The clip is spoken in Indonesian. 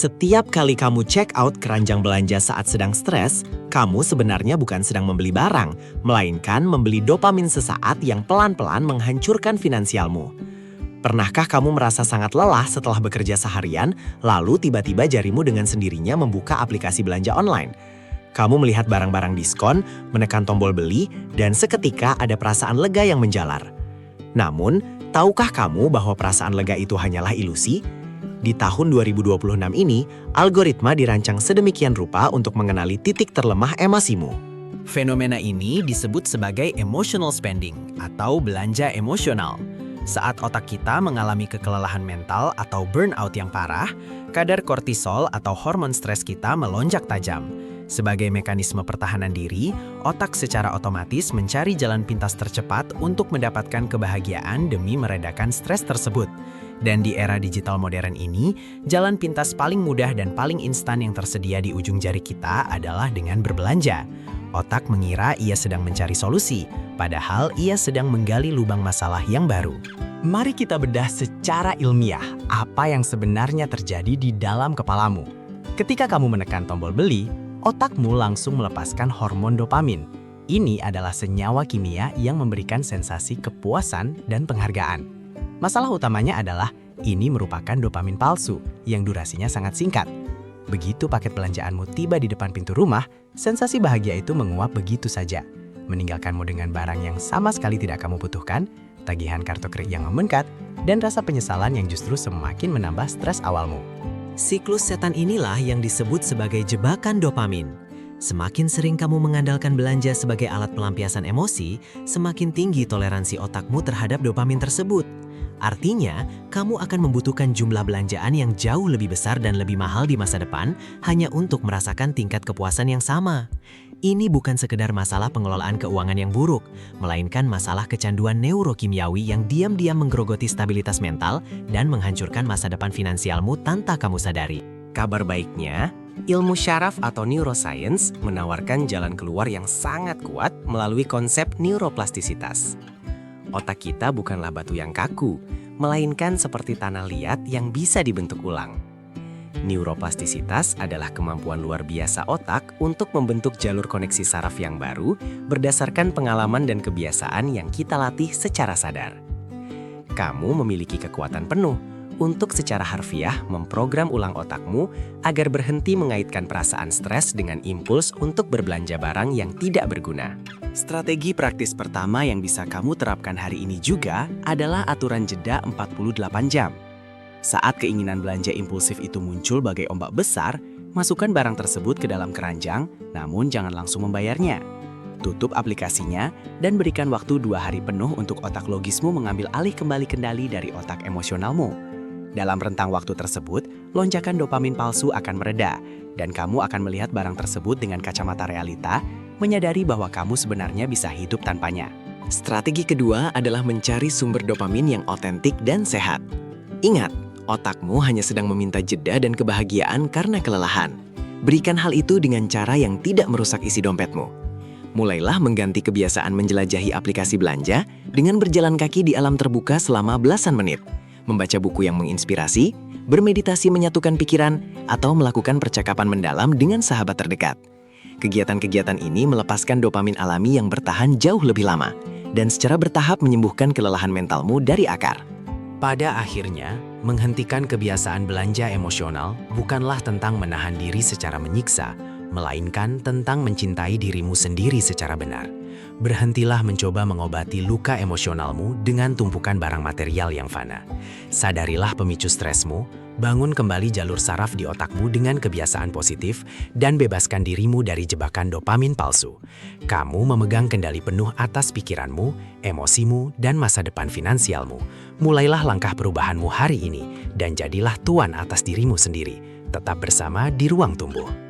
Setiap kali kamu check out keranjang belanja saat sedang stres, kamu sebenarnya bukan sedang membeli barang, melainkan membeli dopamin sesaat yang pelan-pelan menghancurkan finansialmu. Pernahkah kamu merasa sangat lelah setelah bekerja seharian, lalu tiba-tiba jarimu dengan sendirinya membuka aplikasi belanja online? Kamu melihat barang-barang diskon, menekan tombol beli, dan seketika ada perasaan lega yang menjalar. Namun, tahukah kamu bahwa perasaan lega itu hanyalah ilusi? Di tahun 2026 ini, algoritma dirancang sedemikian rupa untuk mengenali titik terlemah emosimu. Fenomena ini disebut sebagai emotional spending atau belanja emosional. Saat otak kita mengalami kekelelahan mental atau burnout yang parah, kadar kortisol atau hormon stres kita melonjak tajam. Sebagai mekanisme pertahanan diri, otak secara otomatis mencari jalan pintas tercepat untuk mendapatkan kebahagiaan demi meredakan stres tersebut. Dan di era digital modern ini, jalan pintas paling mudah dan paling instan yang tersedia di ujung jari kita adalah dengan berbelanja. Otak mengira ia sedang mencari solusi, padahal ia sedang menggali lubang masalah yang baru. Mari kita bedah secara ilmiah apa yang sebenarnya terjadi di dalam kepalamu. Ketika kamu menekan tombol beli, otakmu langsung melepaskan hormon dopamin. Ini adalah senyawa kimia yang memberikan sensasi kepuasan dan penghargaan. Masalah utamanya adalah ini merupakan dopamin palsu yang durasinya sangat singkat. Begitu paket belanjaanmu tiba di depan pintu rumah, sensasi bahagia itu menguap begitu saja, meninggalkanmu dengan barang yang sama sekali tidak kamu butuhkan, tagihan kartu kredit yang membengkak, dan rasa penyesalan yang justru semakin menambah stres awalmu. Siklus setan inilah yang disebut sebagai jebakan dopamin. Semakin sering kamu mengandalkan belanja sebagai alat pelampiasan emosi, semakin tinggi toleransi otakmu terhadap dopamin tersebut. Artinya, kamu akan membutuhkan jumlah belanjaan yang jauh lebih besar dan lebih mahal di masa depan hanya untuk merasakan tingkat kepuasan yang sama. Ini bukan sekedar masalah pengelolaan keuangan yang buruk, melainkan masalah kecanduan neurokimiawi yang diam-diam menggerogoti stabilitas mental dan menghancurkan masa depan finansialmu tanpa kamu sadari. Kabar baiknya, ilmu syaraf atau neuroscience menawarkan jalan keluar yang sangat kuat melalui konsep neuroplastisitas. Otak kita bukanlah batu yang kaku, melainkan seperti tanah liat yang bisa dibentuk ulang. Neuroplastisitas adalah kemampuan luar biasa otak untuk membentuk jalur koneksi saraf yang baru berdasarkan pengalaman dan kebiasaan yang kita latih secara sadar. Kamu memiliki kekuatan penuh untuk secara harfiah memprogram ulang otakmu agar berhenti mengaitkan perasaan stres dengan impuls untuk berbelanja barang yang tidak berguna. Strategi praktis pertama yang bisa kamu terapkan hari ini juga adalah aturan jeda 48 jam. Saat keinginan belanja impulsif itu muncul bagai ombak besar, masukkan barang tersebut ke dalam keranjang, namun jangan langsung membayarnya. Tutup aplikasinya dan berikan waktu 2 hari penuh untuk otak logismu mengambil alih kembali kendali dari otak emosionalmu. Dalam rentang waktu tersebut, lonjakan dopamin palsu akan mereda, dan kamu akan melihat barang tersebut dengan kacamata realita, menyadari bahwa kamu sebenarnya bisa hidup tanpanya. Strategi kedua adalah mencari sumber dopamin yang otentik dan sehat. Ingat, otakmu hanya sedang meminta jeda dan kebahagiaan karena kelelahan. Berikan hal itu dengan cara yang tidak merusak isi dompetmu. Mulailah mengganti kebiasaan menjelajahi aplikasi belanja dengan berjalan kaki di alam terbuka selama belasan menit, membaca buku yang menginspirasi, bermeditasi menyatukan pikiran, atau melakukan percakapan mendalam dengan sahabat terdekat. Kegiatan-kegiatan ini melepaskan dopamin alami yang bertahan jauh lebih lama dan secara bertahap menyembuhkan kelelahan mentalmu dari akar. Pada akhirnya, menghentikan kebiasaan belanja emosional bukanlah tentang menahan diri secara menyiksa, melainkan tentang mencintai dirimu sendiri secara benar. Berhentilah mencoba mengobati luka emosionalmu dengan tumpukan barang material yang fana. Sadarilah pemicu stresmu, bangun kembali jalur saraf di otakmu dengan kebiasaan positif, dan bebaskan dirimu dari jebakan dopamin palsu. Kamu memegang kendali penuh atas pikiranmu, emosimu, dan masa depan finansialmu. Mulailah langkah perubahanmu hari ini, dan jadilah tuan atas dirimu sendiri. Tetap bersama di Ruang Tumbuh.